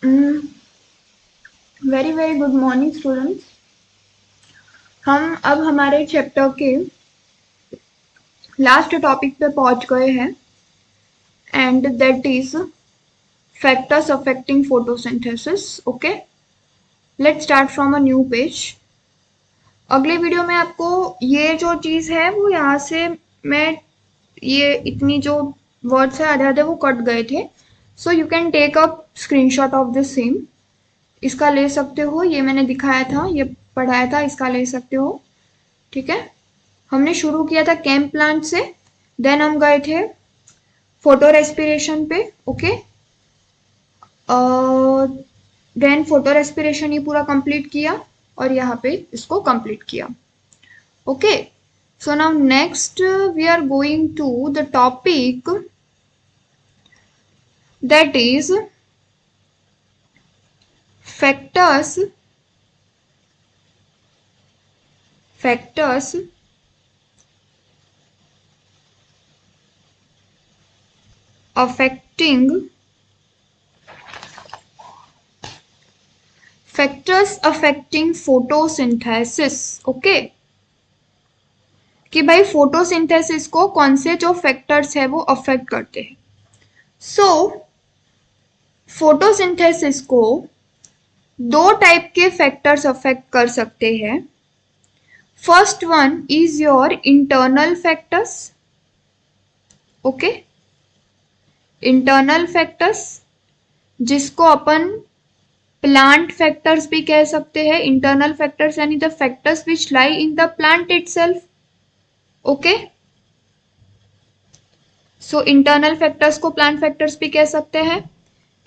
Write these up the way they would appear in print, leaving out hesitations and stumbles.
Very very good morning students. हम अब हमारे चैप्टर के लास्ट टॉपिक पे पहुंच गए हैं and that is factors affecting photosynthesis. Okay, let's start from a new page. अगले वीडियो में आपको ये जो चीज़ है वो यहाँ से मैं ये इतनी जो वर्ड्स है आधे आधे वो कट गए थे, so you can take a screenshot of this same. इसका ले सकते हो, ये मैंने दिखाया था, ये पढ़ाया था, इसका ले सकते हो। ठीक है, हमने शुरू किया था कैंप प्लांट से, देन हम गए थे फोटो रेस्पिरेशन पे। ओके, देन फोटो रेस्पिरेशन ये पूरा कंप्लीट किया और यहाँ पे इसको कंप्लीट किया। Okay, so now next we are going to the topic that is factors factors affecting factors affecting photosynthesis. Okay, कि भाई फोटोसिंथेसिस को कौन से जो फैक्टर्स है वो अफेक्ट करते हैं। सो फोटोसिंथेसिस को दो टाइप के फैक्टर्स अफेक्ट कर सकते हैं। First one is your internal factors. Okay, internal factors जिसको अपन प्लांट फैक्टर्स भी कह सकते हैं। इंटरनल फैक्टर्स यानी the factors which lie in the plant itself. Okay, so internal factors को प्लांट फैक्टर्स भी कह सकते हैं।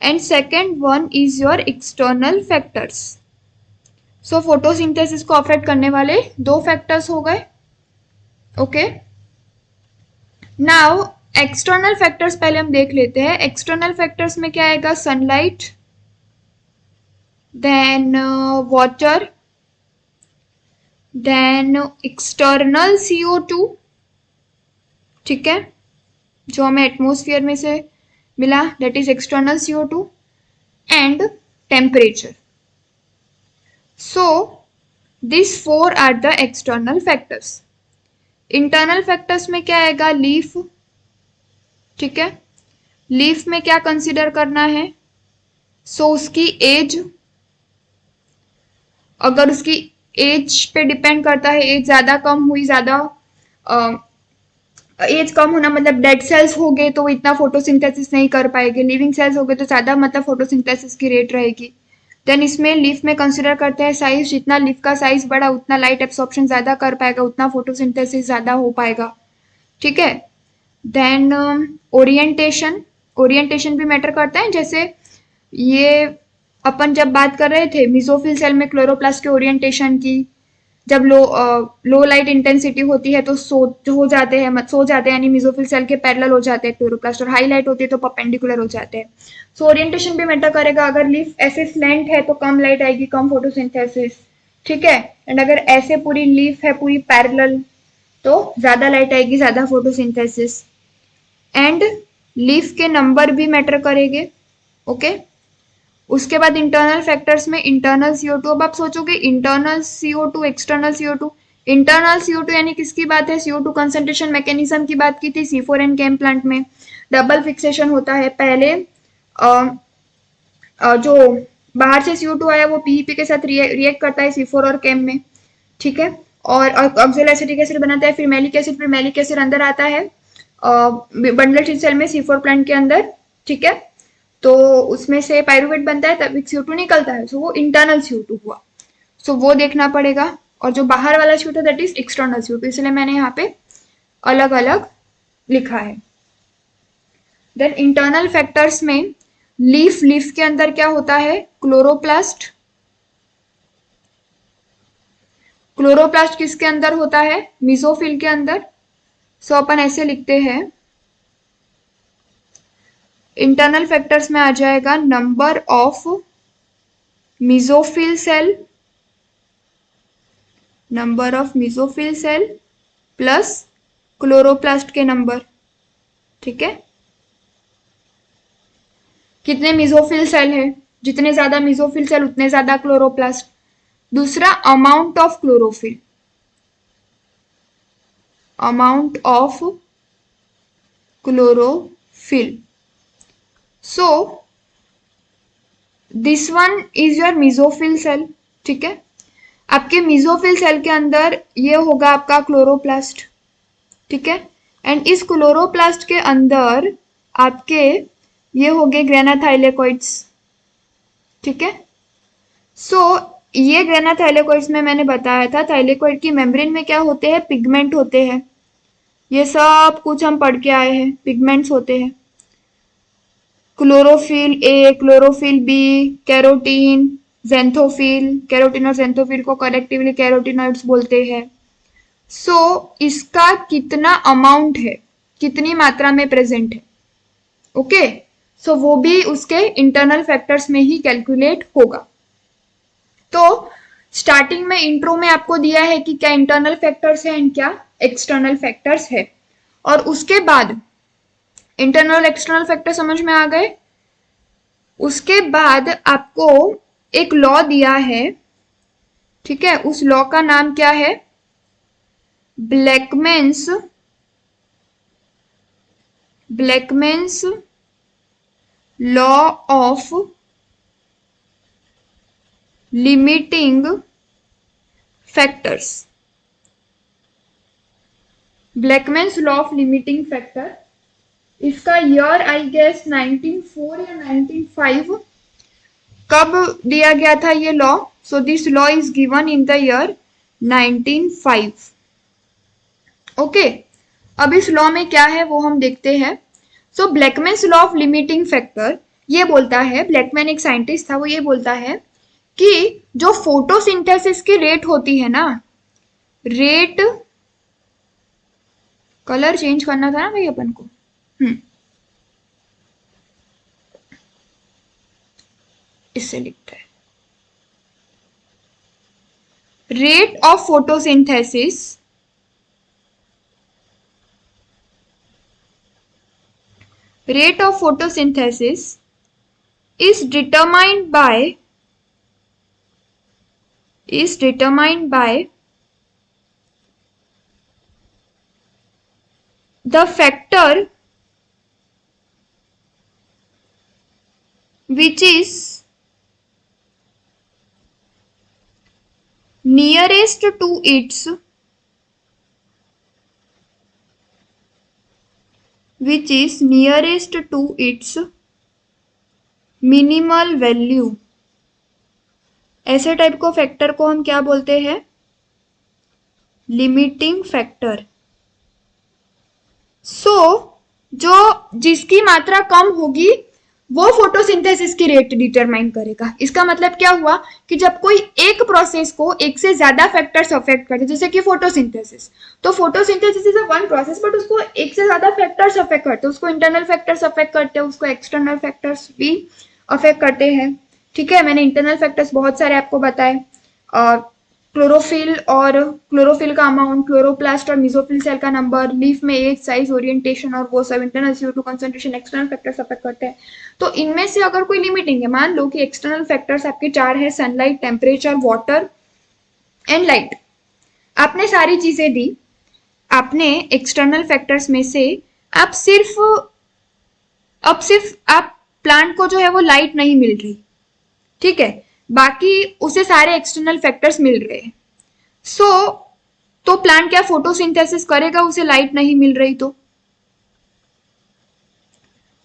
And second one is your external factors. So photosynthesis को अफेक्ट करने वाले दो फैक्टर्स हो गए। ओके, नाउ एक्सटर्नल फैक्टर्स पहले हम देख लेते हैं। एक्सटर्नल फैक्टर्स में क्या आएगा? Sunlight, then water, then external CO2, ठीक है, जो हमें एटमॉस्फेयर में से मिला, that is external CO2, and temperature. So this four are the external factors. Internal factors में क्या आएगा? लीफ, ठीक है, लीफ में क्या कंसिडर करना है? सो उसकी एज, अगर उसकी एज पे डिपेंड करता है, एज ज्यादा कम हुई, ज्यादा एज कम होना मतलब डेड सेल्स हो गए तो वो इतना फोटोसिंथेसिस नहीं कर पाएंगे, लिविंग सेल्स हो गए तो ज्यादा मतलब फोटोसिंथेसिस की रेट रहेगी। देन इसमें लीफ में कंसिडर करते हैं साइज, जितना लीफ का साइज बड़ा उतना लाइट एब्सॉर्प्शन ज्यादा कर पाएगा, उतना फोटोसिंथेसिस ज्यादा हो पाएगा। ठीक है, देन ओरिएंटेशन, ओरिएंटेशन भी मैटर करता है। जैसे ये अपन जब बात कर रहे थे मिसोफिल सेल में क्लोरोप्लास्ट के ओरिएंटेशन की, जब लो लाइट इंटेंसिटी होती है तो हो जाते हैं, सो जाते हैं, यानी मिसोफिल सेल के पैरेलल हो जाते हैं क्लोरोप्लास्ट, और हाई लाइट होती है तो परपेंडिकुलर हो जाते हैं। सो ओरिएंटेशन भी मैटर करेगा। अगर लीफ ऐसे स्लैंट है तो कम लाइट आएगी, कम फोटोसिंथेसिस। ठीक है, एंड अगर ऐसे पूरी लीफ है पूरी पैरेलल तो ज्यादा लाइट आएगी, ज्यादा फोटोसिंथेसिस। एंड लीफ के नंबर भी मैटर करेंगे। ओके, उसके बाद इंटरनल फैक्टर्स में इंटरनल CO2। अब आप सोचोगे internal CO2 external CO2, internal CO2 यानी किसकी बात है? CO2 कंसंट्रेशन मैकेनिज्म की बात की थी C4N केम प्लांट में। डबल फिक्सेशन होता है, पहले जो बाहर से CO2 आया वो PEP के साथ रिएक्ट करता है C4 और केम में, ठीक है, और ऑक्सोलाइसिटिक एसिड बनाता है, फिर मैलिक एसिड, फिर मैलिक एसिड अंदर आता है बंडल सेल में C4 प्लांट के अंदर। ठीक है, तो उसमें से पायरुवेट बनता है, तब CO2 निकलता है, सो वो इंटरनल CO2 हुआ। सो वो देखना पड़ेगा। और जो बाहर वाला CO2 that is external CO2, इसलिए मैंने यहाँ पे अलग अलग लिखा है। देन इंटरनल फैक्टर्स में लीफ के अंदर क्या होता है? क्लोरोप्लास्ट। क्लोरोप्लास्ट किसके अंदर होता है? मिसोफिल के अंदर। सो अपन ऐसे लिखते हैं, इंटरनल फैक्टर्स में आ जाएगा number of mesophyll cell, number of mesophyll cell plus chloroplast के नंबर। ठीक है, कितने मिसोफिल सेल है? जितने ज्यादा मेसोफिल सेल उतने ज्यादा क्लोरोप्लास्ट। दूसरा amount of chlorophyll, amount of chlorophyll. So this one is your mesophyll cell, ठीक है। आपके मेसोफिल सेल के अंदर ये होगा आपका क्लोरोप्लास्ट, ठीक है। एंड इस क्लोरोप्लास्ट के अंदर आपके ये हो गए ग्रेनाथाइलेकोइड्स, ठीक है। सो ये ग्रेनाथाइलेकोइड्स में मैंने बताया था थाइलेकोइड की मेम्ब्रेन में क्या होते हैं, पिगमेंट होते हैं। ये सब कुछ हम पढ़ के आए हैं, पिगमेंट्स होते हैं। Chlorophyll A, chlorophyll B, carotene, xanthophyll, carotene और जेंथोफिल को कलेक्टिवली कैरोटीनॉइड्स बोलते हैं। सो इसका कितना अमाउंट है, कितनी मात्रा में प्रेजेंट है, ओके। सो वो भी उसके इंटरनल फैक्टर्स में ही कैलकुलेट होगा। तो स्टार्टिंग में इंट्रो में आपको दिया है कि क्या इंटरनल फैक्टर्स है एंड क्या एक्सटर्नल फैक्टर्स है, और उसके बाद इंटरनल एक्सटर्नल फैक्टर समझ में आ गए। उसके बाद आपको एक लॉ दिया है, ठीक है। उस लॉ का नाम क्या है, Blackman's law of limiting factors. Blackman's law of limiting factor, इसका ईयर आई गेस 1904 या 1905 कब दिया गया था ये law. So this law is given in the year 1905, okay. अब इस लॉ में क्या है वो हम देखते हैं। सो ब्लैकमैन्स लॉ ऑफ लिमिटिंग फैक्टर ये बोलता है, ब्लैकमैन एक साइंटिस्ट था, वो ये बोलता है कि जो फोटोसिंथेसिस की रेट होती है ना, रेट, कलर चेंज करना था ना भाई अपन को, इससे लिखता है rate of photosynthesis is determined by the factor which is nearest to its minimal value. ऐसे टाइप को फैक्टर को हम क्या बोलते हैं, लिमिटिंग फैक्टर। सो जो जिसकी मात्रा कम होगी वो फोटोसिंथेसिस की रेट डिटरमाइन करेगा। इसका मतलब क्या हुआ कि जब कोई एक प्रोसेस को एक से ज्यादा फैक्टर्स अफेक्ट करते, जैसे कि फोटोसिंथेसिस, तो photosynthesis is one process but उसको एक से ज्यादा फैक्टर्स अफेक्ट करते हैं, उसको इंटरनल फैक्टर्स अफेक्ट करते हैं, उसको एक्सटर्नल फैक्टर्स भी अफेक्ट करते हैं, ठीक है। मैंने इंटरनल फैक्टर्स बहुत सारे आपको बताए, क्लोरोफिल और क्लोरोफिल का अमाउंट, क्लोरोप्लास्ट और मेसोफिल सेल का नंबर, लीफ में एज, साइज, ओरिएंटेशन और वो सब internal CO2 concentration, external factors affect करते हैं। तो इनमें से अगर कोई लिमिटिंग है, मान लो कि एक्सटर्नल फैक्टर्स आपके 4 है, sunlight, temperature, water and light. आपने सारी चीजें दी, आपने एक्सटर्नल फैक्टर्स में से आप सिर्फ आप प्लांट को जो है वो लाइट नहीं मिल रही, ठीक है, बाकी उसे सारे एक्सटर्नल फैक्टर्स मिल रहे हैं। तो प्लांट क्या फोटोसिंथेसिस करेगा, उसे लाइट नहीं मिल रही तो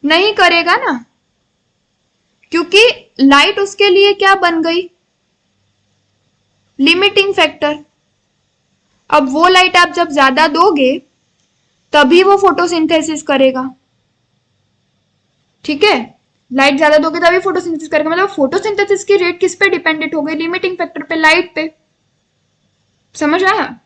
नहीं करेगा ना, क्योंकि लाइट उसके लिए क्या बन गई, लिमिटिंग फैक्टर। अब वो लाइट आप जब ज्यादा दोगे तभी वो फोटोसिंथेसिस करेगा, ठीक है। लाइट ज्यादा दोगे तभी फोटोसिंथेसिस करेगा, मतलब फोटोसिंथेसिस की रेट किस पे डिपेंडेंट हो गई, लिमिटिंग फैक्टर पे, लाइट पे। समझ आया।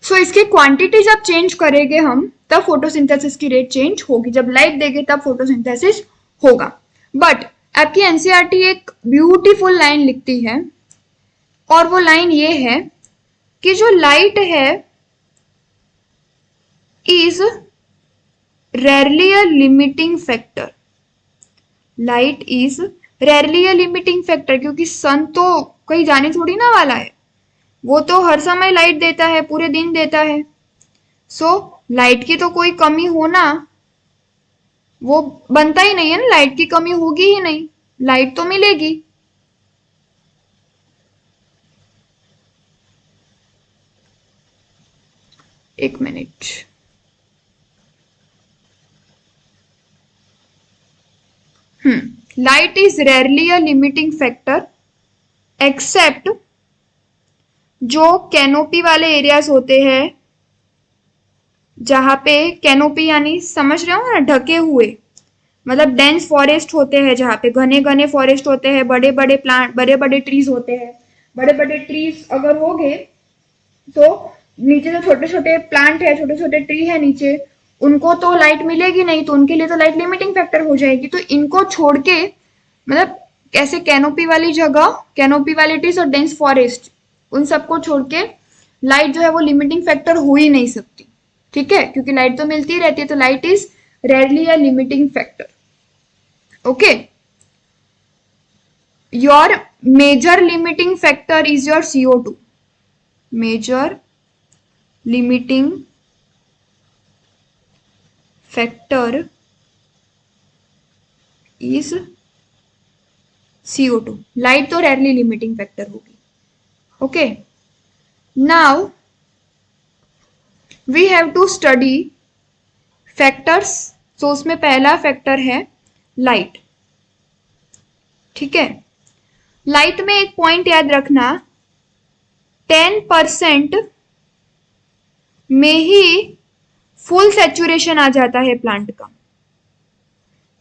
सो इसकी क्वांटिटी जब चेंज करेंगे हम तब फोटोसिंथेसिस की रेट चेंज होगी, जब लाइट देंगे तब फोटोसिंथेसिस होगा। बट आपकी एनसीईआरटी एक ब्यूटीफुल लाइन लिखती है, और वो लाइन ये है कि जो लाइट है is rarely a limiting factor. Light is rarely a limiting factor, क्योंकि सन तो कहीं जाने थोड़ी ना वाला है, वो तो हर समय लाइट देता है, पूरे दिन देता है। सो लाइट की तो कोई कमी होना वो बनता ही नहीं है ना, लाइट की कमी होगी ही नहीं, लाइट तो मिलेगी। एक minute. Light is rarely a limiting factor except जो कैनोपी वाले एरियाज होते हैं, जहां पे कैनोपी यानी समझ रहे हो ना, ढके हुए, मतलब डेंस फॉरेस्ट होते हैं, जहाँ पे घने घने फॉरेस्ट होते हैं, बड़े बड़े प्लांट, बड़े बड़े ट्रीज होते हैं। बड़े बड़े ट्रीज अगर हो गए तो नीचे जो छोटे छोटे प्लांट है, छोटे छोटे ट्री है नीचे, उनको तो लाइट मिलेगी नहीं, तो उनके लिए तो लाइट लिमिटिंग फैक्टर हो जाएगी। तो इनको छोड़ के, मतलब ऐसे कैनोपी वाली जगह, कैनोपी वाले ट्रीज और डेंस फॉरेस्ट, उन सबको छोड़ के लाइट जो है वो लिमिटिंग फैक्टर हो ही नहीं सकती। ठीक है, क्योंकि लाइट तो मिलती ही रहती है, तो light is rarely a limiting factor. Okay, your major limiting factor is your CO2। Major limiting factor is CO2। Light तो रेयरली लिमिटिंग फैक्टर होगी। Okay, now we have to study factors. तो उसमें पहला फैक्टर है light. ठीक है, light में एक पॉइंट याद रखना, 10% में ही फुल सेचुरेशन आ जाता है प्लांट का।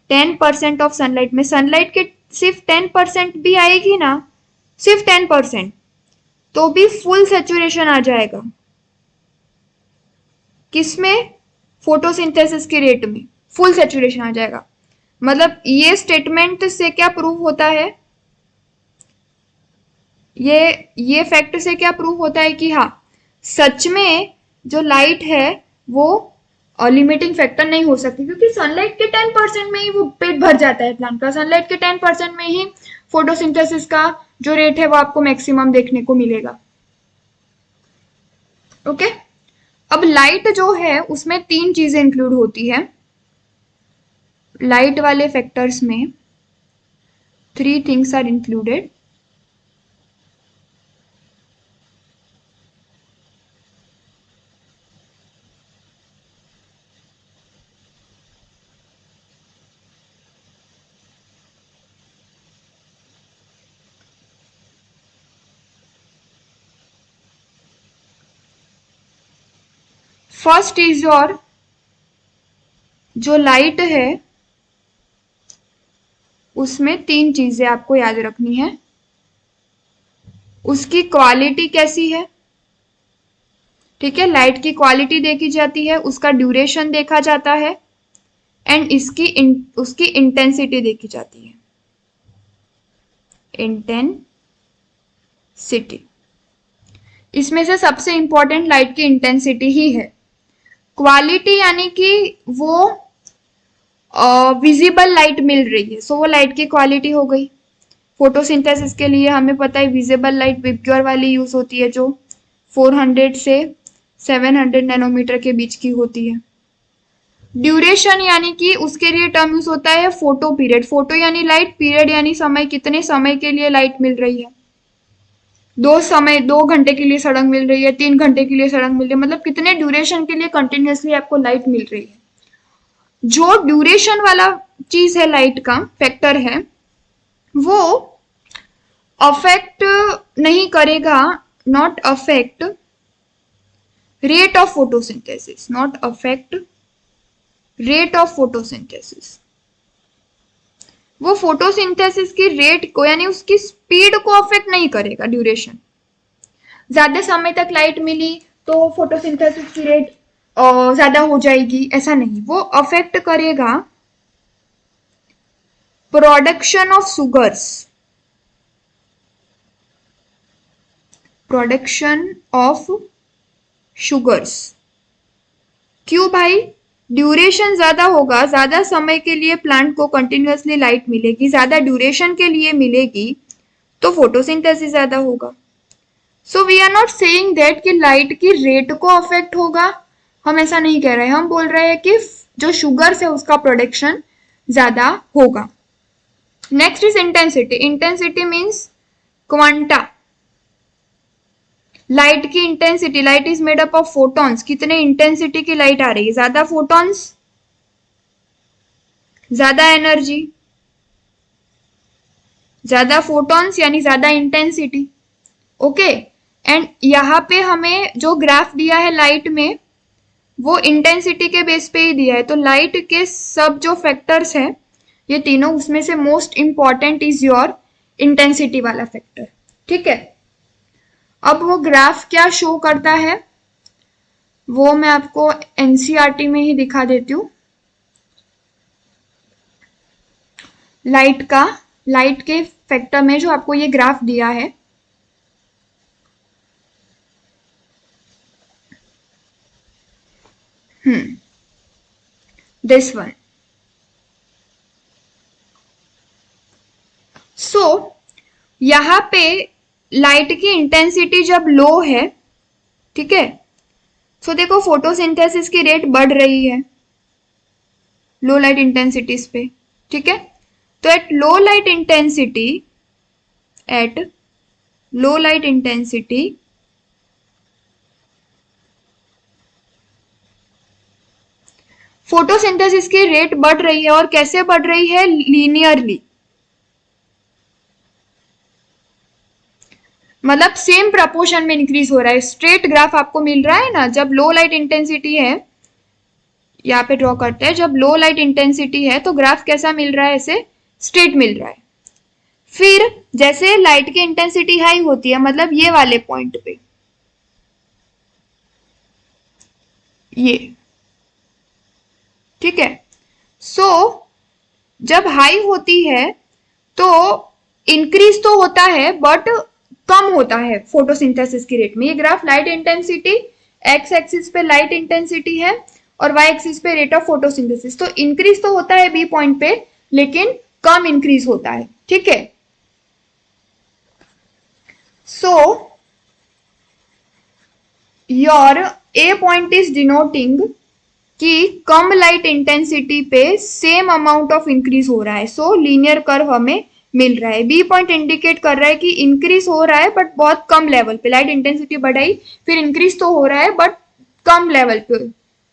10% ऑफ सनलाइट में, सनलाइट के सिर्फ 10% भी आएगी ना, सिर्फ 10%, तो भी फुल सेचुरेशन आ जाएगा। किसमें? फोटोसिंथेसिस के रेट में फुल सेचुरेशन आ जाएगा। मतलब ये स्टेटमेंट से क्या प्रूव होता है, ये फैक्ट से क्या प्रूव होता है कि हाँ, सच में जो लाइट है वो लिमिटिंग फैक्टर नहीं हो सकती, क्योंकि सनलाइट के 10% में ही वो पेट भर जाता है प्लांट का। सनलाइट के 10% में ही फोटोसिंथेसिस का जो रेट है वो आपको मैक्सिमम देखने को मिलेगा। ओके, अब लाइट जो है उसमें 3 चीजें इंक्लूड होती है। लाइट वाले फैक्टर्स में 3 things are included. First is your, जो लाइट है उसमें 3 चीजें आपको याद रखनी है। उसकी क्वालिटी कैसी है, ठीक है, लाइट की क्वालिटी देखी जाती है, उसका ड्यूरेशन देखा जाता है, एंड उसकी इंटेंसिटी देखी जाती है। इंटेंसिटी, इसमें से सबसे इंपॉर्टेंट लाइट की इंटेंसिटी ही है। क्वालिटी यानी कि वो विजिबल लाइट मिल रही है, सो वो लाइट की क्वालिटी हो गई। फोटोसिंथेसिस के लिए हमें पता है विजिबल लाइट विबग्योर वाली यूज होती है, जो 400 से 700 नैनोमीटर के बीच की होती है। ड्यूरेशन यानी कि उसके लिए टर्म यूज होता है फोटो पीरियड। फोटो यानी लाइट, पीरियड यानी समय, कितने समय के लिए लाइट मिल रही है। 2 घंटे के लिए सड़क मिल रही है, 3 घंटे के लिए सड़क मिल रही है, मतलब कितने ड्यूरेशन के लिए कंटिन्यूसली आपको लाइट मिल रही है। जो ड्यूरेशन वाला चीज है, लाइट का फैक्टर है, वो अफेक्ट नहीं करेगा, not affect rate of photosynthesis, not affect rate of photosynthesis. वो फोटोसिंथेसिस की रेट को यानी उसकी स्पीड को अफेक्ट नहीं करेगा ड्यूरेशन। ज्यादा समय तक लाइट मिली तो फोटोसिंथेसिस की रेट ज्यादा हो जाएगी, ऐसा नहीं। वो अफेक्ट करेगा production of sugars, production of sugars. क्यों भाई? ड्यूरेशन ज्यादा होगा, ज्यादा समय के लिए प्लांट को कंटिन्यूअसली लाइट मिलेगी, ज्यादा ड्यूरेशन के लिए मिलेगी, तो फोटोसिंथेसिस ज्यादा होगा। So we are not saying that कि लाइट की रेट को अफेक्ट होगा, हम ऐसा नहीं कह रहे, हम बोल रहे हैं कि जो शुगर है उसका प्रोडक्शन ज्यादा होगा। Next is intensity. Intensity means quanta, light की intensity. Light is made up of photons, कितने इंटेंसिटी की लाइट आ रही है, ज्यादा फोटॉन्स ज्यादा एनर्जी, ज्यादा फोटॉन्स यानी ज्यादा इंटेंसिटी। ओके, एंड यहाँ पे हमें जो ग्राफ दिया है लाइट में वो इंटेंसिटी के बेस पे ही दिया है, तो लाइट के सब जो फैक्टर्स हैं ये तीनों, उसमें से most important is your intensity वाला फैक्टर। ठीक है, अब वो ग्राफ क्या शो करता है वो मैं आपको एनसीईआरटी में ही दिखा देती हूँ। लाइट के फैक्टर में जो आपको ये ग्राफ दिया है, दिस वन। सो यहां पे लाइट की इंटेंसिटी जब लो है, ठीक है, सो देखो फोटोसिंथेसिस की रेट बढ़ रही है लो लाइट इंटेंसिटीज पे। ठीक है, तो at low light intensity photosynthesis की रेट बढ़ रही है, और कैसे बढ़ रही है, लीनियरली, मतलब सेम प्रपोर्शन में इंक्रीज हो रहा है। स्ट्रेट ग्राफ आपको मिल रहा है ना, जब लो लाइट इंटेंसिटी है, यहाँ पे ड्रॉ करते हैं, जब लो लाइट इंटेंसिटी है तो ग्राफ कैसा मिल रहा है, ऐसे स्ट्रेट मिल रहा है। फिर जैसे लाइट की इंटेंसिटी हाई होती है, मतलब ये वाले पॉइंट पे, ये, ठीक है, सो जब हाई होती है तो इंक्रीज तो होता है बट कम होता है फोटोसिंथेसिस की रेट में। ये graph light intensity, X axis पे लाइट इंटेंसिटी है और वाई एक्सिस पे रेट ऑफ फोटोसिंथेसिस, तो इंक्रीज तो होता है बी पॉइंट पे लेकिन कम इंक्रीज होता है। ठीक है, so your A point is denoting कि कम लाइट इंटेंसिटी पे सेम अमाउंट ऑफ इंक्रीज हो रहा है, सो लीनियर कर्व हमें मिल रहा है। बी पॉइंट इंडिकेट कर रहा है कि इंक्रीज हो रहा है बट बहुत कम लेवल पे, लाइट इंटेंसिटी बढ़ाई फिर इंक्रीज तो हो रहा है बट कम लेवल पे।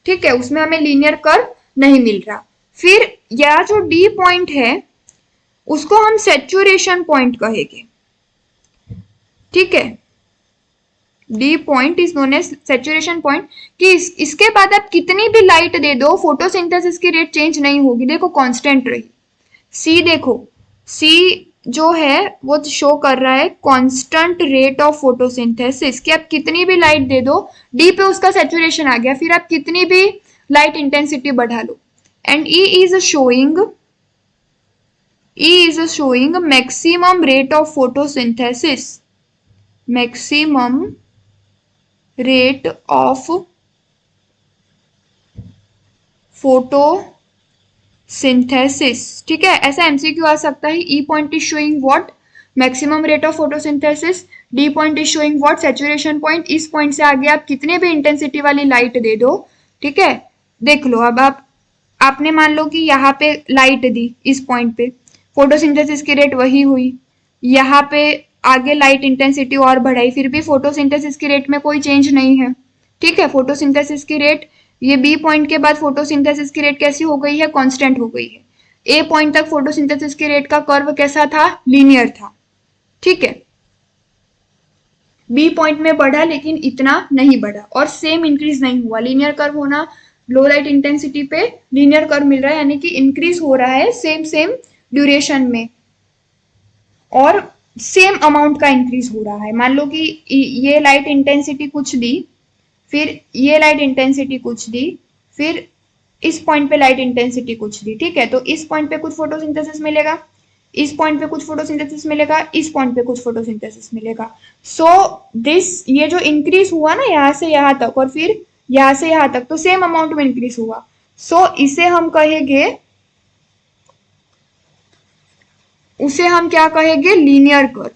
ठीक है, उसमें हमें लीनियर कर्व नहीं मिल रहा। फिर यह जो डी पॉइंट है उसको हम सैचुरेशन पॉइंट कहेंगे। ठीक है, D point is known as saturation point, कि इसके बाद आप कितनी भी लाइट दे दो फोटोसिंथेसिस की रेट चेंज नहीं होगी, देखो कांस्टेंट रही। सी देखो, सी जो है वो शो कर रहा है कांस्टेंट रेट ऑफ फोटोसिंथेसिस, कि आप कितनी भी लाइट दे दो, डी पे उसका सैचुरेशन आ गया, फिर आप कितनी भी लाइट इंटेंसिटी बढ़ा लो। And E is showing maximum rate of photosynthesis, maximum rate of photosynthesis. ठीक है, ऐसा एमसीक्यू आ सकता है। E point is showing what, maximum rate of photosynthesis, D point is showing what, saturation point. इस point से आगे आप कितने भी इंटेंसिटी वाली लाइट दे दो, ठीक है, देख लो, अब आपने मान लो कि यहाँ पे लाइट दी, इस पॉइंट पे फोटोसिंथेसिस की रेट वही हुई, यहाँ पे आगे लाइट इंटेंसिटी और बढ़ाई, फिर भी फोटोसिंथेसिस की रेट में कोई चेंज नहीं है। ठीक है, फोटोसिंथेसिस की रेट, ये बी पॉइंट के बाद फोटोसिंथेसिस की रेट कैसी हो गई है, कांस्टेंट हो गई है। ए पॉइंट तक फोटोसिंथेसिस की रेट का कर्व कैसा था, लीनियर था। ठीक है, बी पॉइंट में बढ़ा लेकिन इतना नहीं बढ़ा और सेम इंक्रीज नहीं हुआ। लीनियर कर्व होना, लो लाइट इंटेंसिटी पे लीनियर कर्व मिल रहा है, यानी कि इंक्रीज हो रहा है सेम ड्यूरेशन में और सेम अमाउंट का इंक्रीज हो रहा है। मान लो कि ये लाइट इंटेंसिटी कुछ दी, फिर ये लाइट इंटेंसिटी कुछ दी, फिर इस पॉइंट पे लाइट इंटेंसिटी कुछ दी। ठीक है, तो इस पॉइंट पे कुछ फोटोसिंथेसिस मिलेगा, इस पॉइंट पे कुछ फोटोसिंथेसिस मिलेगा, इस पॉइंट पे कुछ फोटोसिंथेसिस मिलेगा। सो दिस, ये जो इंक्रीज हुआ ना यहाँ से यहाँ तक और फिर यहाँ से यहाँ तक, तो सेम अमाउंट में इंक्रीज हुआ। सो इसे हम कहेंगे, उसे हम क्या कहेंगे, लीनियर कर्व।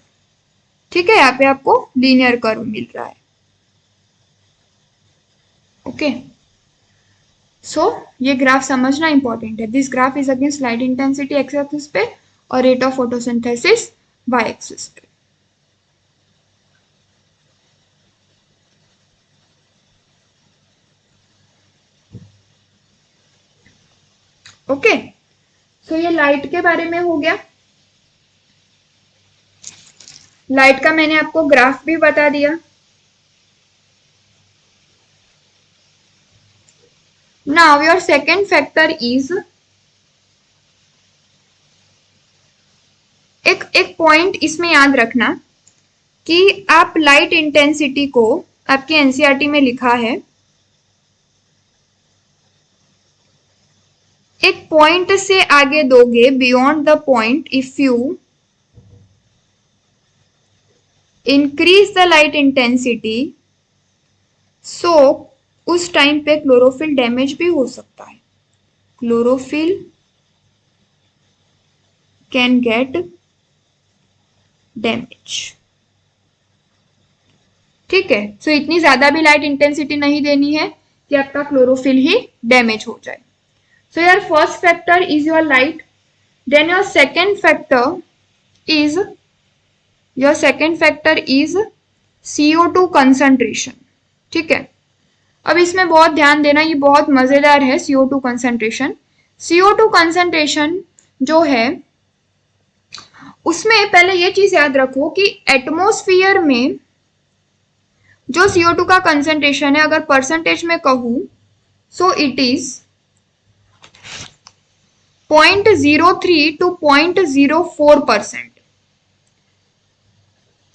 ठीक है, यहाँ पे आपको लीनियर कर्व मिल रहा है। ओके, सो ये ग्राफ समझना इंपॉर्टेंट है। This graph is against light intensity X axis पे और rate of photosynthesis Y axis पे। ओके, सो ये लाइट के बारे में हो गया। लाइट का मैंने आपको ग्राफ भी बता दिया। Now your second factor is, एक पॉइंट इसमें याद रखना कि आप लाइट इंटेंसिटी को, आपके एनसीईआरटी में लिखा है, एक पॉइंट से आगे दोगे, beyond the point if you increase the light intensity, so उस टाइम पे क्लोरोफिल डैमेज भी हो सकता है। Chlorophyll can get damage. ठीक है, सो इतनी ज्यादा भी लाइट इंटेंसिटी नहीं देनी है कि आपका क्लोरोफिल ही डैमेज हो जाए। So your first factor is your light, then your second factor is CO2 concentration. ठीक है, अब इसमें बहुत ध्यान देना, ये बहुत मजेदार है। CO2 कंसंट्रेशन, CO2 कंसंट्रेशन जो है उसमें पहले ये चीज याद रखो कि एटमॉस्फेयर में जो CO2 का कंसंट्रेशन है, अगर परसेंटेज में कहूं, so it is 0.03 to 0.04%।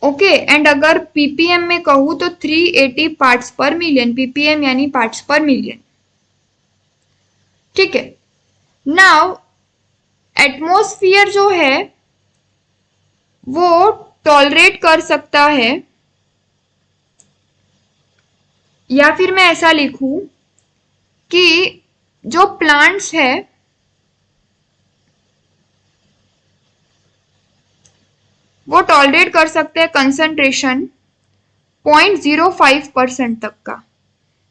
Okay, and अगर पीपीएम में कहूं तो 380 पार्ट्स पर मिलियन, पीपीएम यानी पार्ट्स पर मिलियन। ठीक है, नाउ एटमॉस्फेयर जो है वो टॉलरेट कर सकता है, या फिर मैं ऐसा लिखूं कि जो प्लांट्स है वो टॉलरेट कर सकते हैं कंसंट्रेशन 0.05% तक का,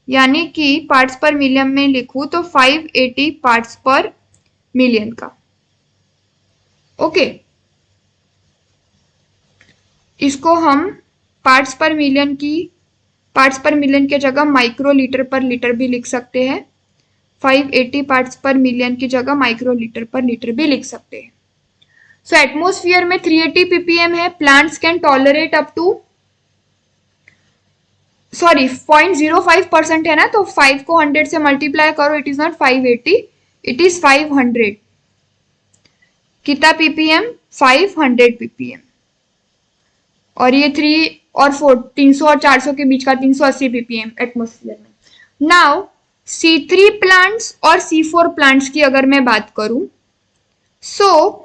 यानी कि पार्ट्स पर मिलियन में लिखूं तो 580 पार्ट्स पर मिलियन का। ओके, इसको हम पार्ट्स पर मिलियन के जगह माइक्रोलीटर पर लीटर भी लिख सकते हैं। 580 पार्ट्स पर मिलियन की जगह माइक्रोलीटर पर लीटर भी लिख सकते हैं। सो एटमॉस्फेयर में 380 ppm है, plants can tolerate up to 0.05% है ना, तो 5 को 100 से मल्टीप्लाई करो, it is not 580, it is 500। कितना ppm? 500 ppm। और ये 3 और 4, 300 और 400 के बीच का 380 ppm एटमॉस्फेयर में। नाउ C3 प्लांट्स और C4 प्लांट्स की अगर मैं बात करूं, सो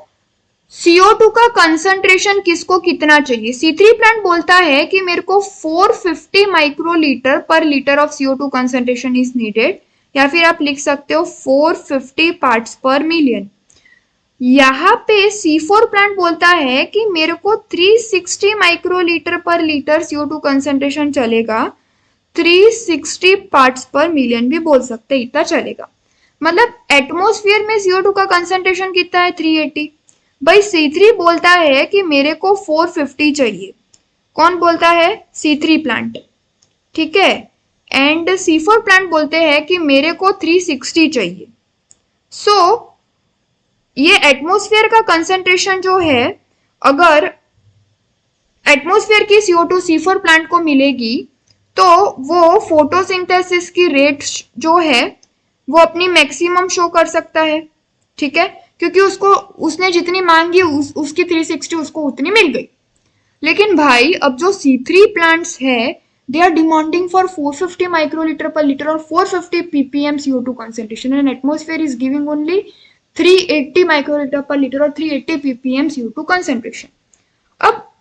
CO2 का कंसंट्रेशन किसको कितना चाहिए? C3 प्लांट बोलता है कि मेरे को 450 microlitre per litre of CO2 concentration is needed, या फिर आप लिख सकते हो 450 पार्ट्स पर मिलियन। यहाँ पे C4 प्लांट बोलता है कि मेरे को 360 microlitre per litre CO2 concentration चलेगा, 360 पार्ट्स पर मिलियन भी बोल सकते, इतना चलेगा। मतलब एटमॉस्फेयर में CO2 का कंसंट्रेशन कितना है? 380। भाई C3 बोलता है कि मेरे को 450 चाहिए। कौन बोलता है? C3 plant. ठीक है, एंड C4 प्लांट बोलते हैं कि मेरे को 360 चाहिए। सो ये एटमॉस्फेयर का कंसंट्रेशन जो है, अगर एटमॉस्फेयर की CO2 C4 प्लांट को मिलेगी तो वो फोटोसिंथेसिस की रेट जो है वो अपनी मैक्सिमम शो कर सकता है। ठीक है, क्योंकि उसने जितनी मांगी उसकी 360 उसको उतनी मिल गई। लेकिन भाई अब जो C3 प्लांट्स है, they are demanding for 450 microlitre per litre और 450 ppm CO2 concentration, and atmosphere is giving only 380 microlitre per litre और 380 ppm CO2 कंसंट्रेशन। अब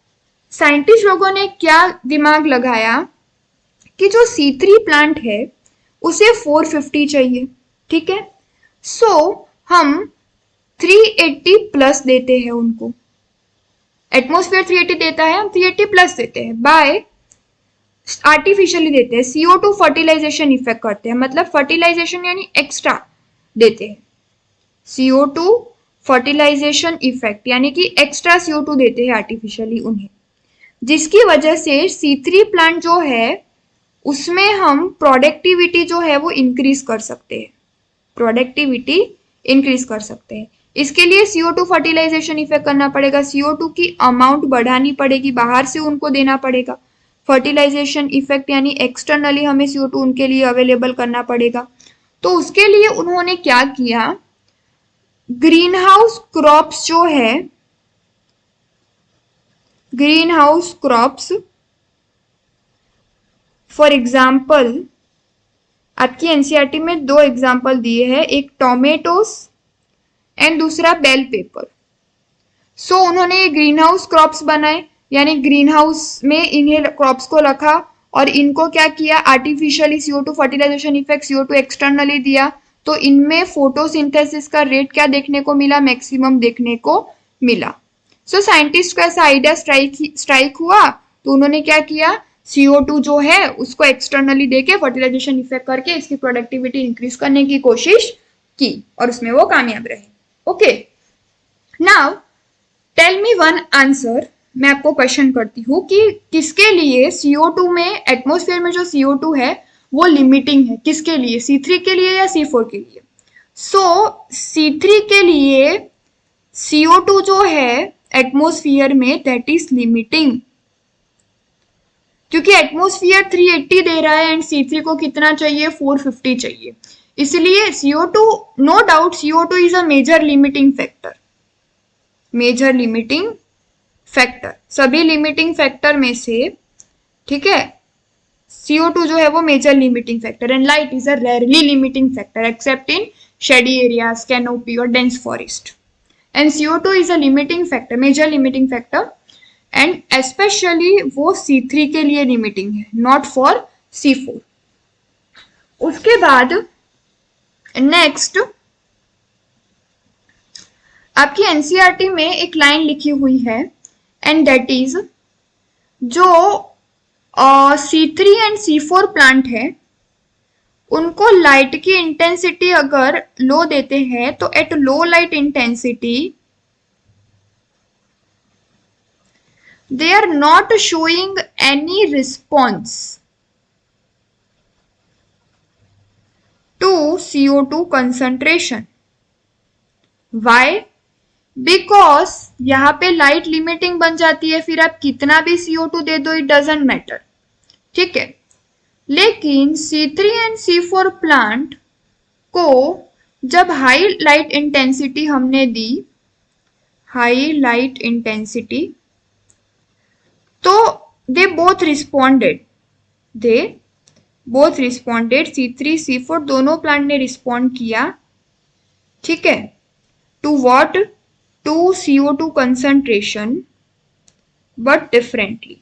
साइंटिस्ट लोगों ने क्या दिमाग लगाया कि जो C3 प्लांट है उसे 450 चाहिए। ठीक है, सो हम 380 प्लस देते हैं उनको, एटमोस्फेयर 380 देता है, हम 380 प्लस देते हैं, बाय आर्टिफिशियली देते हैं, CO2 फर्टिलाइजेशन इफेक्ट करते हैं, मतलब फर्टिलाइजेशन यानी एक्स्ट्रा देते हैं, CO2 फर्टिलाइजेशन इफेक्ट यानी कि एक्स्ट्रा CO2 देते हैं आर्टिफिशियली उन्हें, जिसकी वजह से C3 प्लांट जो है उसमें हम प्रोडक्टिविटी जो है वो इंक्रीज कर सकते हैं, प्रोडक्टिविटी इंक्रीज कर सकते हैं। इसके लिए CO2 फर्टिलाइजेशन इफेक्ट करना पड़ेगा, CO2 की अमाउंट बढ़ानी पड़ेगी, बाहर से उनको देना पड़ेगा, फर्टिलाइजेशन इफेक्ट यानी एक्सटर्नली हमें CO2 उनके लिए अवेलेबल करना पड़ेगा। तो उसके लिए उन्होंने क्या किया, ग्रीन हाउस क्रॉप्स जो है, green house crops for example आपकी एनसीईआरटी में 2 एग्जाम्पल दिए हैं, एक टोमेटोस एंड दूसरा बेल पेपर। सो उन्होंने ये ग्रीन हाउस क्रॉप्स बनाए, यानी ग्रीन हाउस में इन्हें क्रॉप्स को रखा और इनको क्या किया, artificially CO2 fertilisation effect CO2 externally दिया, तो इनमें फोटोसिंथेसिस का रेट क्या देखने को मिला, मैक्सिमम देखने को मिला। सो साइंटिस्ट का ऐसा आइडिया स्ट्राइक हुआ, तो उन्होंने क्या किया, CO2 जो है उसको एक्सटर्नली देके फर्टिलाइजेशन इफेक्ट करके इसकी प्रोडक्टिविटी इंक्रीज करने की कोशिश की और उसमें वो कामयाब रहे। Okay, now tell me one answer. मैं आपको क्वेश्चन करती हूँ कि किसके लिए CO2 में, एटमोस्फेयर में जो CO2 है वो लिमिटिंग है, किसके लिए, C3 के लिए या C4 के लिए? सो C3 के लिए CO2 जो है एटमोस्फियर में दैट इज लिमिटिंग, क्योंकि एटमोस्फियर 380 दे रहा है एंड C3 को कितना चाहिए, 450 चाहिए, इसलिए CO2, no doubt CO2 is a major limiting factor, major limiting factor, सभी लिमिटिंग फैक्टर में से, ठीक है, CO2 जो है वो major limiting factor and light is a rarely limiting factor except in shady areas, canopy और dense forest, and CO2 is a limiting factor, major limiting factor, and specially वो C3 के लिए लिमिटिंग है, not for C4। उसके बाद next आपकी NCERT में एक लाइन लिखी हुई है एंड दैट इज, जो C3 एंड C4 प्लांट है उनको लाइट की इंटेंसिटी अगर लो देते हैं तो at low light intensity they are not showing any response to CO2 concentration. Why? Because यहाँ पे लाइट लिमिटिंग बन जाती है, फिर आप कितना भी CO2 दे दो, इट डजेंट मैटर, ठीक है। लेकिन C3 एंड C4 प्लांट को जब हाई लाइट इंटेंसिटी हमने दी, हाई लाइट इंटेंसिटी, तो they both responded, they both responded, C3 C4 दोनों प्लांट ने रिस्पॉन्ड किया, ठीक है, to what, to CO2 concentration, but differently,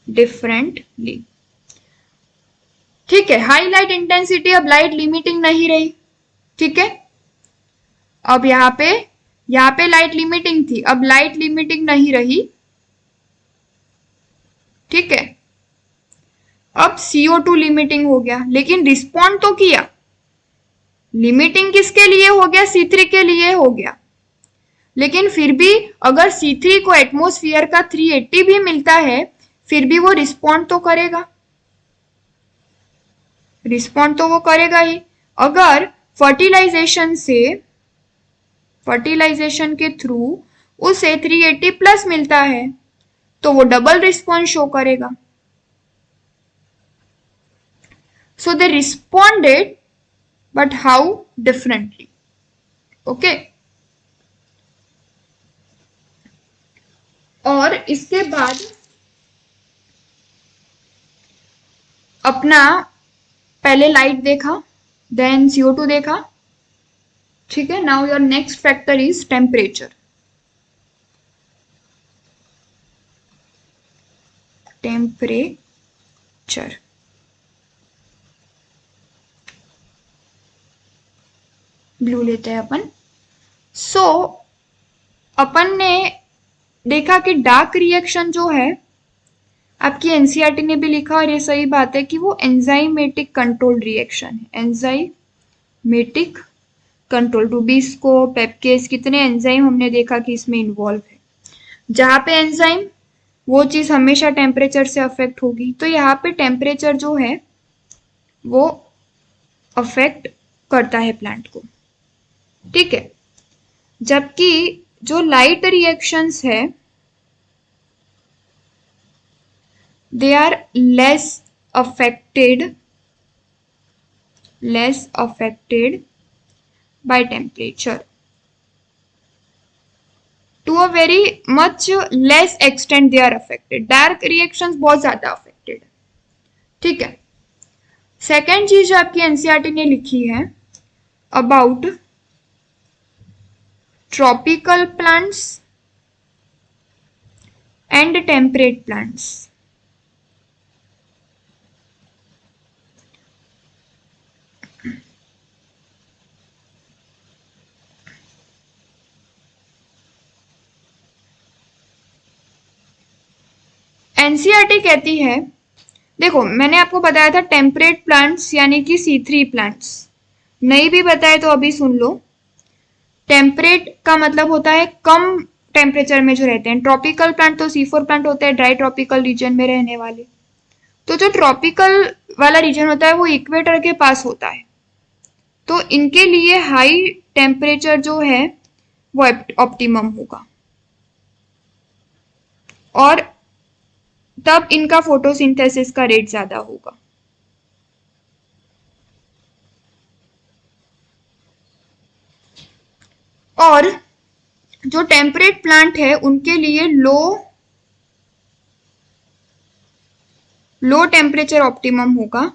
differently, ठीक है। हाई लाइट इंटेंसिटी, अब लाइट लिमिटिंग नहीं रही, ठीक है, अब यहाँ पे लाइट लिमिटिंग थी, अब लाइट लिमिटिंग नहीं रही, ठीक है, अब CO2 लिमिटिंग हो गया, लेकिन रिस्पॉन्ड तो किया, लिमिटिंग किसके लिए हो गया, C3 के लिए हो गया, लेकिन फिर भी अगर C3 को एटमोस्फियर का 380 भी मिलता है फिर भी वो रिस्पॉन्ड तो करेगा, रिस्पॉन्ड तो वो करेगा ही। अगर फर्टिलाइजेशन से, फर्टिलाइजेशन के थ्रू उसे 380 प्लस मिलता है तो वो डबल रिस्पॉन्स शो करेगा। So they responded but how differently, okay. और इसके बाद अपना पहले लाइट देखा, देन CO2 देखा, ठीक है। Now your next factor is temperature, temperature, blue लेते हैं अपन। सो अपन ने देखा कि डार्क रिएक्शन जो है, आपकी एनसीईआरटी ने भी लिखा और ये सही बात है कि वो एंजाइमेटिक कंट्रोल रिएक्शन है। एंजाइमेटिक कंट्रोल, रूबिस्को, पेपकेस, कितने एंजाइम हमने देखा कि इसमें इन्वॉल्व है। जहाँ पे एंजाइम, वो चीज हमेशा टेम्परेचर से अफेक्ट होगी, तो यहाँ पे टेम्परेचर जो है वो अफेक्ट करता है प्लांट को, ठीक है। जबकि जो लाइट रिएक्शंस है, they are less affected by temperature to a very much less extent they are affected. Dark reactions बहुत ज्यादा affected, ठीक है। सेकेंड चीज जो आपकी एनसीईआरटी ने लिखी है about tropical plants and temperate plants. NCERT कहती है, देखो मैंने आपको बताया था टेम्परेट प्लांट्स यानी कि C3 प्लांट्स, नहीं भी बताए तो अभी सुन लो। टेम्परेट का मतलब होता है कम टेम्परेचर में जो रहते हैं। ट्रॉपिकल प्लांट तो C4 प्लांट होते हैं, ड्राई ट्रॉपिकल रीजन में रहने वाले। तो जो ट्रॉपिकल वाला रीजन होता है वो इक्वेटर के पास होता है, तो इनके लिए हाई टेम्परेचर जो है वो ऑप्टिमम होगा और तब इनका फोटोसिंथेसिस का रेट ज्यादा होगा। और जो टेम्परेट प्लांट है उनके लिए लो टेम्परेचर ऑप्टिमम होगा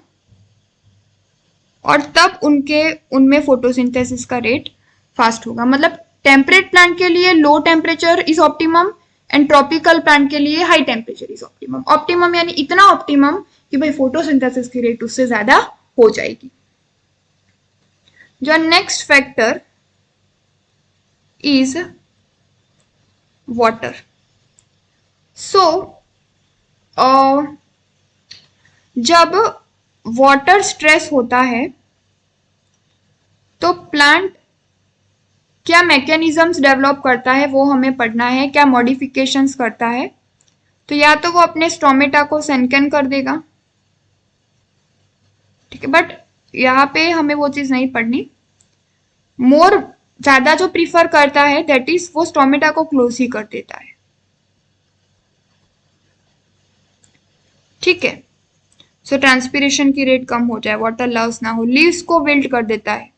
और तब उनमें फोटोसिंथेसिस का रेट फास्ट होगा। मतलब टेम्परेट प्लांट के लिए low temperature is optimum and tropical plant के लिए high temperature is optimum. Optimum यानी इतना ऑप्टिमम कि भाई फोटोसिंथेसिस की रेट उससे ज्यादा हो जाएगी। जो नेक्स्ट फैक्टर इज वाटर। सो जब वाटर स्ट्रेस होता है तो प्लांट क्या मैकेनिज्म्स डेवलप करता है वो हमें पढ़ना है, क्या मॉडिफिकेशंस करता है। तो या तो वो अपने स्टोमेटा को सेंकन कर देगा, ठीक है, बट यहाँ पे हमें वो चीज नहीं पढ़नी। मोर ज्यादा जो प्रीफर करता है दैट इज वो स्टोमेटा को क्लोज ही कर देता है, ठीक है। सो ट्रांसपीरेशन की रेट कम हो जाए, वाटर लॉस ना हो, लीव्स को विल्ट कर देता है,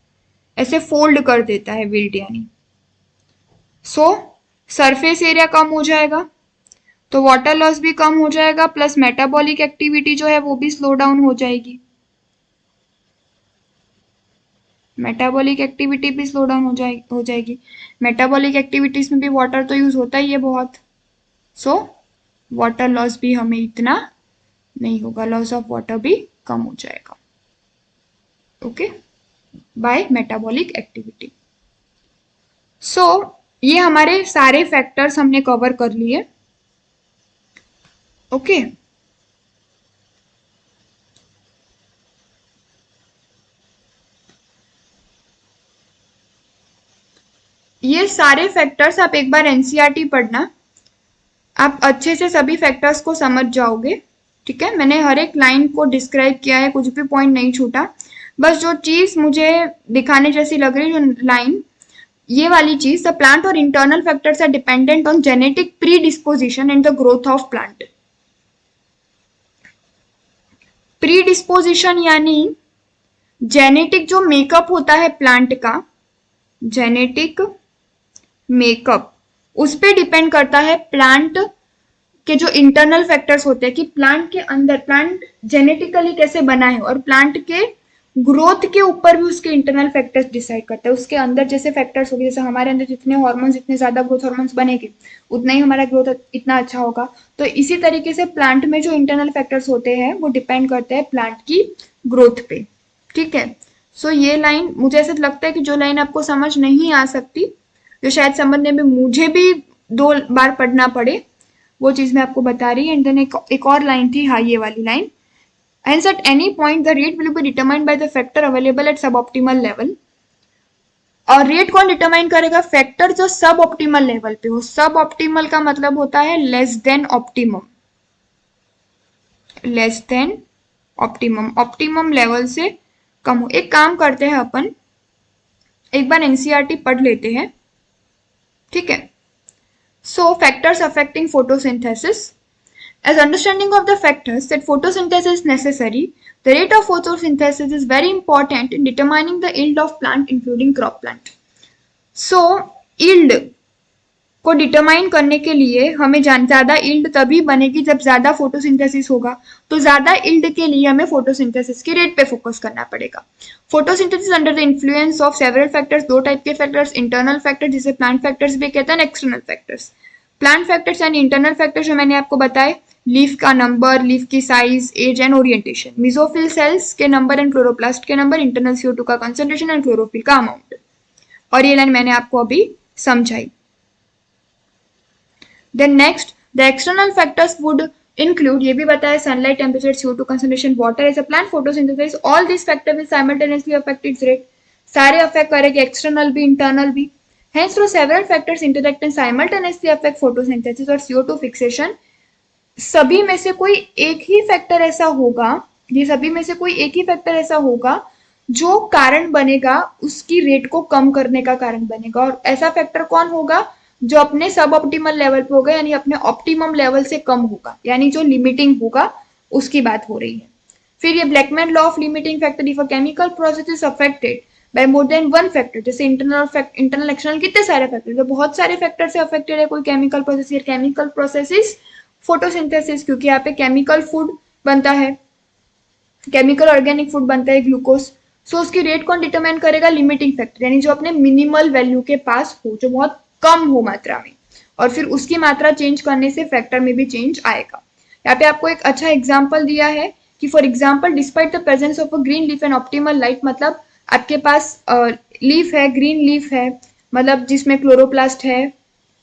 ऐसे फोल्ड कर देता है, विल्ट यानी। सो सरफेस एरिया कम हो जाएगा तो वाटर लॉस भी कम हो जाएगा, प्लस मेटाबॉलिक एक्टिविटी जो है वो भी स्लो डाउन हो जाएगी। मेटाबॉलिक एक्टिविटी भी स्लो डाउन हो जाएगी। मेटाबॉलिक एक्टिविटीज में भी वाटर तो यूज होता ही है बहुत। सो वाटर लॉस भी हमें इतना नहीं होगा, लॉस ऑफ वाटर भी कम हो जाएगा, ओके, बाय मेटाबॉलिक एक्टिविटी। सो ये हमारे सारे फैक्टर्स हमने कवर कर लिए, ओके। ये सारे फैक्टर्स आप एक बार एनसीईआरटी पढ़ना, आप अच्छे से सभी फैक्टर्स को समझ जाओगे, ठीक है। मैंने हर एक लाइन को डिस्क्राइब किया है, कुछ भी पॉइंट नहीं छूटा। बस जो चीज मुझे दिखाने जैसी लग रही, जो लाइन ये वाली चीज, द प्लांट और internal factors are dependent on genetic predisposition and the growth of plant. Predisposition यानी जेनेटिक जो मेकअप होता है प्लांट का, जेनेटिक मेकअप उस पे डिपेंड करता है प्लांट के जो इंटरनल फैक्टर्स होते हैं कि प्लांट के अंदर प्लांट जेनेटिकली कैसे बना है, और प्लांट के ग्रोथ के ऊपर भी उसके इंटरनल फैक्टर्स डिसाइड करते हैं। उसके अंदर जैसे फैक्टर्स होंगे, जैसे हमारे अंदर जितने हार्मोन्स, जितने ज्यादा ग्रोथ हार्मोन्स बनेंगे उतना ही हमारा ग्रोथ इतना अच्छा होगा। तो इसी तरीके से प्लांट में जो इंटरनल फैक्टर्स होते हैं वो डिपेंड करते हैं प्लांट की ग्रोथ पे, ठीक है। सो ये लाइन मुझे ऐसा लगता है कि जो लाइन आपको समझ नहीं आ सकती, जो शायद समझने में मुझे भी 2 बार पढ़ना पड़े, वो चीज मैं आपको बता रही है। एंड देन एक और लाइन थी, हाँ ये वाली line, hence at any point the rate will be determined by the factor available at suboptimal level। और रेट कौन डिटरमाइन करेगा? फैक्टर जो सब ऑप्टिमल लेवल पे हो। सब ऑप्टिमल का मतलब होता है less than optimum, less than optimum, optimum level से कम हो। एक काम करते हैं अपन, एक बार एनसीईआरटी पढ़ लेते हैं, ठीक है। सो factors affecting photosynthesis. As understanding of the factors that photosynthesis is necessary, the rate of photosynthesis is very important in determining the yield of plant including crop plant। So, yield को determine करने के लिए हमें ज्यादा yield तभी बनेगी जब ज्यादा फोटोसिंथेसिस होगा। तो ज्यादा यील्ड के लिए हमें फोटोसिंथेसिस के रेट पे फोकस करना पड़ेगा। Photosynthesis under the influence of several factors, 2 type के फैक्टर्स, इंटरनल फैक्टर जिसे प्लांट फैक्टर्स भी कहते हैं, एक्सटर्नल फैक्टर्स। प्लांट फैक्टर्स यानी इंटरनल फैक्टर्स जो मैंने आपको बताए, लीफ का नंबर, लीफ की size, age and orientation, mesophyll cells के नंबर एंड क्लोरोप्लास्ट के नंबर, इंटरनल CO2 का कंसंट्रेशन एंड क्लोरोफिल का अमाउंट। और ये लाइन मैंने आपको अभी समझाई। Then next, the external factors would include, ये भी बताया, sunlight, temperature, CO2 concentration, water as a plant photosynthesis, all these factors will simultaneously affect its rate। सारे affect करेंगे, external भी internal भी। Hence through several factors interact and simultaneously affect photosynthesis और CO2 fixation। सभी में से कोई एक ही फैक्टर ऐसा होगा, ये सभी में से कोई एक ही फैक्टर ऐसा होगा जो कारण बनेगा, उसकी रेट को कम करने का कारण बनेगा। और ऐसा फैक्टर कौन होगा? जो अपने सब ऑप्टिमल लेवल पे होगा, यानी अपने ऑप्टिमम लेवल से कम होगा, यानी जो लिमिटिंग होगा उसकी बात हो रही है। फिर ये Blackman law of limiting factor, if a chemical process is affected by more than one factor, जैसे इंटरनल एक्सटर्नल कितने सारे फैक्टर, तो बहुत सारे फैक्टर से अफेक्टेड है कोई chemical process. Chemical process is photosynthesis, क्योंकि यहाँ पे केमिकल फूड बनता है, केमिकल ऑर्गेनिक फूड बनता है, ग्लूकोज। सो उसकी रेट कौन डिटरमाइन करेगा? लिमिटिंग फैक्टर, यानी जो अपने मिनिमल वैल्यू के पास हो, जो बहुत कम हो मात्रा में, और फिर उसकी मात्रा चेंज करने से फैक्टर में भी चेंज आएगा। यहाँ पे आपको एक अच्छा एग्जांपल दिया है कि for example despite the presence of a green leaf and optimal light, मतलब आपके पास लीफ है, ग्रीन लीफ है, मतलब जिसमें क्लोरोप्लास्ट है,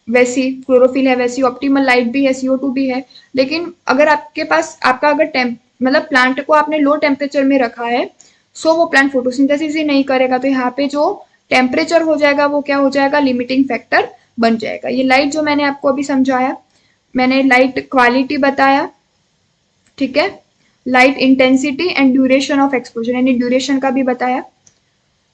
वैसी क्लोरोफिल है, वैसी ऑप्टिमल लाइट भी है, CO2 भी है। लेकिन अगर आपके पास आपका अगर मतलब प्लांट को आपने लो टेम्परेचर में रखा है, सो वो प्लांट फोटोसिंथेसिस ही नहीं करेगा। तो यहाँ पे जो टेम्परेचर हो जाएगा वो क्या हो जाएगा? लिमिटिंग फैक्टर बन जाएगा। ये लाइट जो मैंने आपको अभी समझाया, मैंने लाइट क्वालिटी बताया, ठीक है, light intensity and duration of exposure, यानी ड्यूरेशन का भी बताया।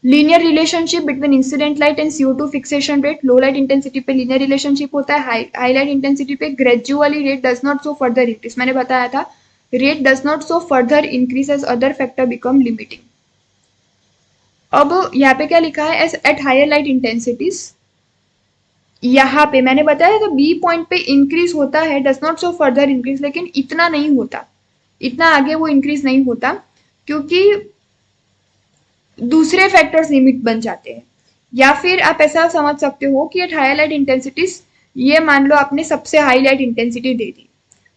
Linear relationship between incident light and CO2 fixation rate, low light intensity पे लीनियर रिलेशनशिप होता है, हाई लाइट इंटेंसिटी पे gradually rate does not show further increase, मैंने बताया था, rate does not show further increase as other factor become limiting. अब यहाँ पे क्या लिखा है? As at higher light intensities, यहाँ पे मैंने बताया था बी पॉइंट पे इंक्रीज होता है, does not show further increase, लेकिन इतना नहीं होता, इतना आगे वो इंक्रीज नहीं होता, क्योंकि दूसरे फैक्टर्स लिमिट बन जाते हैं। या फिर आप ऐसा समझ सकते हो कि एट हायर लाइट इंटेंसिटीज, ये मान लो आपने सबसे हाई लाइट इंटेंसिटी दे दी,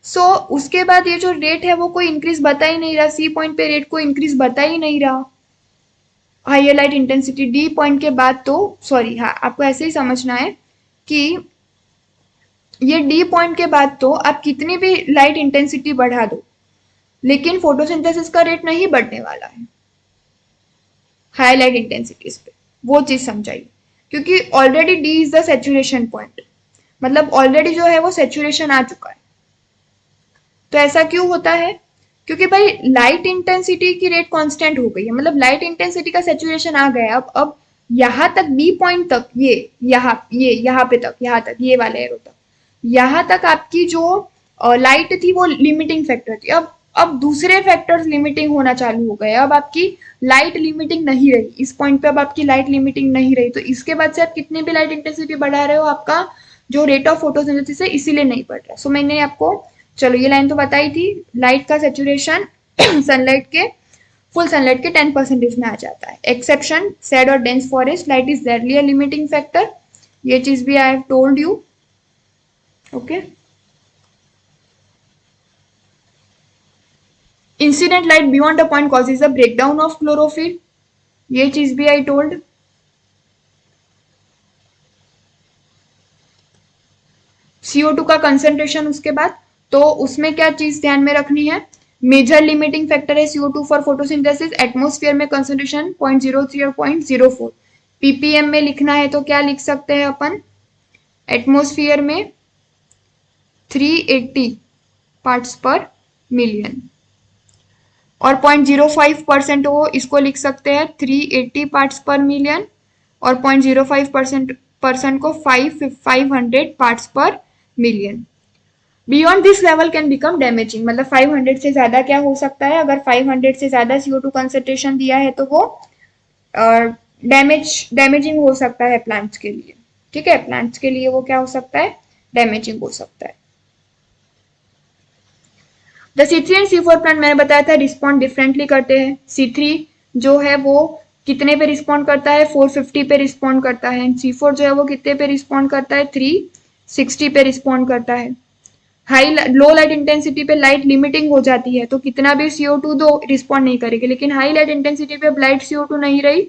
सो उसके बाद ये जो रेट है वो कोई इंक्रीज बता ही नहीं रहा, सी पॉइंट पे रेट को इंक्रीज बता ही नहीं रहा। Higher light intensity D point के बाद तो सॉरी, हाँ आपको ऐसे ही समझना है कि ये डी पॉइंट के बाद तो आप कितनी भी लाइट इंटेंसिटी बढ़ा दो, लेकिन फोटोसिंथेसिस का रेट नहीं बढ़ने वाला है हाई लाइट इंटेंसिटीज पे, वो चीज समझाइए। क्योंकि already D is the saturation point, मतलब ऑलरेडी जो है वो सेचुरेशन आ चुका है। तो ऐसा क्यों होता है? क्योंकि भाई लाइट इंटेंसिटी की रेट कांस्टेंट हो गई है, मतलब लाइट इंटेंसिटी का सेचुरेशन आ गया। अब यहाँ तक बी पॉइंट तक, ये यहाँ पे तक, यहाँ तक ये वाले एरो तक, यहाँ तक आपकी जो लाइट थी वो लिमिटिंग फैक्टर थी। अब दूसरे फैक्टर्स लिमिटिंग होना चालू हो गए, अब आपकी लाइट लिमिटिंग नहीं रही, इस पॉइंट पे अब आपकी लाइट लिमिटिंग नहीं रही। तो इसके बाद से आप कितनी भी लाइट इंटेंसिटी बढ़ा रहे हो, आपका जो रेट ऑफ फोटोसिंथेसिस है इसीलिए नहीं बढ़ रहा। सो मैंने आपको, चलो ये लाइन तो बताई थी, लाइट का सेचुरेशन सनलाइट के, फुल सनलाइट के 10% में आ जाता है। एक्सेप्शन सैड और dense forest, light is rarely a limiting factor, ये चीज भी I have told you, okay. Incident light beyond a point causes a breakdown of chlorophyll, ये चीज भी आई टोल्ड। CO2 का कंसेंट्रेशन उसके बाद, तो उसमें क्या चीज ध्यान में रखनी है, मेजर लिमिटिंग फैक्टर है CO2 फॉर फोटोसिंथेसिस, एटमॉस्फेयर में कंसेंट्रेशन 0.03 और 0.04, ppm में लिखना है तो क्या लिख सकते हैं अपन, एटमॉस्फेयर में 380 पार्ट्स पर मिलियन, और 0.05% हो इसको लिख सकते हैं 380 पार्ट्स पर मिलियन, और 0.05% को 500 पार्ट्स पर million. Beyond this level can become damaging, मतलब 500 से ज्यादा क्या हो सकता है, अगर 500 से ज्यादा CO2 कंसेंट्रेशन दिया है तो वो डैमेजिंग हो सकता है प्लांट्स के लिए। ठीक है, प्लांट्स के लिए वो क्या हो सकता है, डैमेजिंग हो सकता है। The C3 and C4 plant मैंने बताया था रिस्पॉन्ड डिफरेंटली करते हैं। C3 जो है वो कितने पे रिस्पॉन्ड करता है, 450 पे रिस्पॉन्ड करता है, C4 जो है वो कितने पे रिस्पॉन्ड करता है, 360 पे रिस्पॉन्ड करता है। हाई लो लाइट इंटेंसिटी पे लाइट लिमिटिंग हो जाती है तो कितना भी CO2 दो रिस्पॉन्ड नहीं करेगी, लेकिन हाई लाइट इंटेंसिटी पे लाइट CO2 नहीं रही,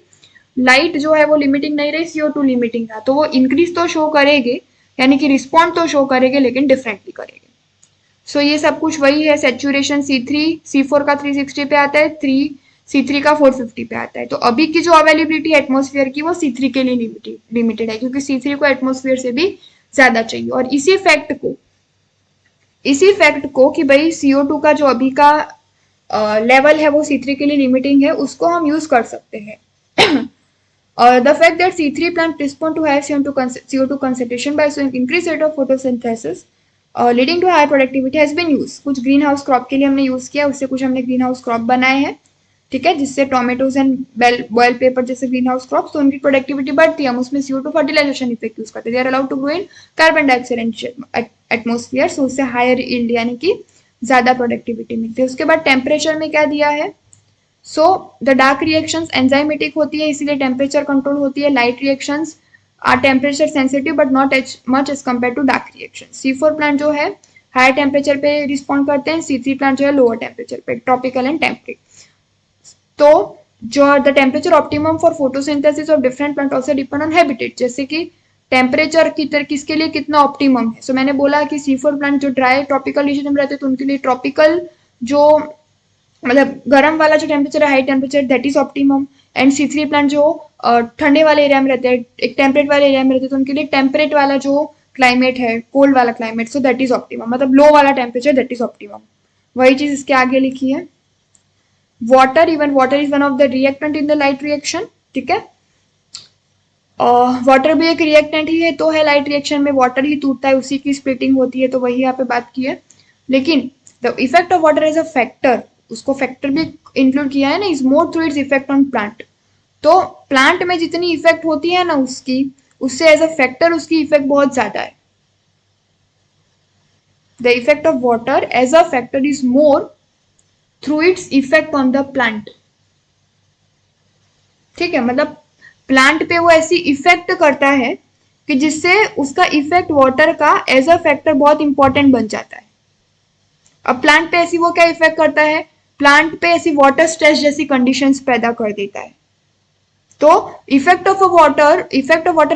लाइट जो है वो लिमिटिंग नहीं रही, CO2 लिमिटिंग था, तो वो इंक्रीज तो शो करेंगे, यानी कि रिस्पॉन्ड तो शो करेंगे लेकिन डिफरेंटली करेंगे। सो ये सब कुछ वही है, सेचुरेशन C3 C4 का 360 पे आता है, C3 का 450 पे आता है। तो अभी की जो अवेलेबिलिटी है एटमॉस्फेयर की वो C3 के लिए लिमिटेड है, क्योंकि C3 को एटमॉस्फेयर से भी ज्यादा चाहिए। और इसी फैक्ट को कि भाई CO2 का जो अभी का लेवल है वो C3 के लिए लिमिटिंग है, उसको हम यूज कर सकते हैं। The fact that C3 plant respond to higher CO2 concentration by showing increased rate of photosynthesis leading to higher productivity has been used। कुछ ग्रीन हाउस क्रॉप के लिए हमने यूज किया, उससे कुछ हमने ग्रीन हाउस क्रॉप बनाए हैं, ठीक है, जिससे टोमेटोज एंड बॉयल पेपर जैसे ग्रीन हाउस क्रॉप, तो उनकी प्रोडक्टिविटी बढ़ती है, हम उसमें CO2 फर्टिलाइजेशन इफेक्ट यूज करते हैं, they are allowed to grow in carbon dioxide atmosphere, so उससे हायर यील्ड यानी कि ज्यादा प्रोडक्टिविटी मिलती है। उसके बाद टेम्परेचर में क्या दिया है, so the dark reactions enzymatic होती है इसलिए टेम्परेचर कंट्रोल होती है, light reactions are temperature sensitive but not as much as compare to dark reaction. C4 plant जो है हायर टेम्परेचर पे रिस्पॉन्ड करते हैं, C3 प्लांट जो है लोअर टेम्परेचर पे, ट्रॉपिकल एंड टेम्परेट। तो जो the temperature optimum for photosynthesis of different plant also depend on habitat, जैसे कि टेम्परेचर किसके लिए कितना ऑप्टिमम है। सो मैंने बोला कि C4 प्लांट जो ड्राई ट्रॉपिकल रीजन में रहते हैं तो उनके लिए ट्रॉपिकल जो मतलब गर्म वाला जो टेम्परेचर है high temperature that is optimum, and C3 plant जो ठंडे वाले एरिया में रहते हैं, एक टेम्परेट वाले एरिया में रहते हैं तो उनके लिए टेम्परेट वाला जो क्लाइमेट है, कोल्ड वाला climate, so that is optimum, मतलब लो वाला टेम्परेचर दैट इज ऑप्टिमम। वही चीज इसके आगे लिखी है, water, even water is one of the reactant in the light reaction, ठीक है, वाटर भी एक रिएक्टेंट ही है तो है लाइट रिएक्शन में, वाटर ही टूटता है, उसी की स्प्लिटिंग होती है, तो वही यहाँ पे बात की है। लेकिन the effect of water as a factor, उसको फैक्टर भी इंक्लूड किया है ना, is more through its effect on plant. तो प्लांट में जितनी इफेक्ट होती है ना उसकी, उससे एज अ फैक्टर उसकी इफेक्ट बहुत ज्यादा है। The effect of water as a factor is more through its effect on the plant, ठीक है, मतलब प्लांट पे वो ऐसी इफेक्ट करता है कि जिससे उसका इफेक्ट वाटर का एज अ फैक्टर बहुत इंपॉर्टेंट बन जाता है। अब प्लांट पे ऐसी वो क्या इफेक्ट करता है, प्लांट पे ऐसी वाटर स्ट्रेस जैसी कंडीशंस पैदा कर देता है। तो effect of water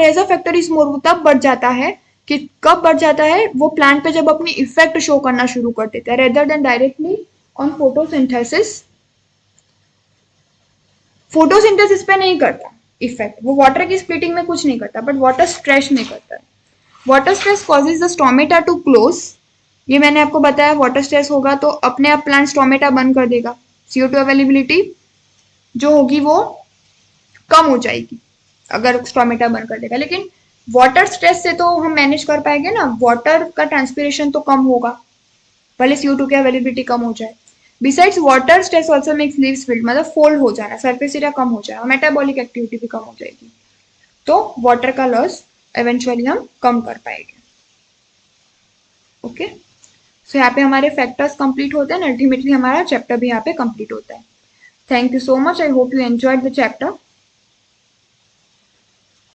as a factor is more तब बढ़ जाता है कि कब बढ़ जाता है, वो प्लांट पे जब अपनी इफेक्ट शो करना शुरू कर देता है, rather than directly on photosynthesis. Photosynthesis पे नहीं करता इफेक्ट, वो वाटर की स्प्लिटिंग में कुछ नहीं करता, बट वाटर स्ट्रेस में करता है। Water stress causes the stomata to close, ये मैंने आपको बताया, वाटर स्ट्रेस होगा तो अपने आप प्लांट स्टोमेटा बंद कर देगा, CO2 अवेलेबिलिटी जो होगी वो कम हो जाएगी अगर स्टोमेटा बंद कर देगा। लेकिन वाटर स्ट्रेस से तो हम मैनेज कर पाएंगे ना, वाटर का ट्रांसपिरेशन तो कम होगा भले CO2 की अवेलेबिलिटी कम हो जाए। Besides water stress also makes leaves wilt, मतलब फोल्ड हो जाना, सरफेस एरिया कम हो जाएगा, मेटाबॉलिक एक्टिविटी भी कम हो जाएगी, तो वाटर का लॉस इवेंचुअली हम कम कर पाएंगे। ओके, सो यहाँ पे हमारे फैक्टर्स कंप्लीट होते हैं, अल्टीमेटली हमारा चैप्टर भी यहाँ पे कंप्लीट होता है। Thank you so much, I hope you enjoyed the chapter.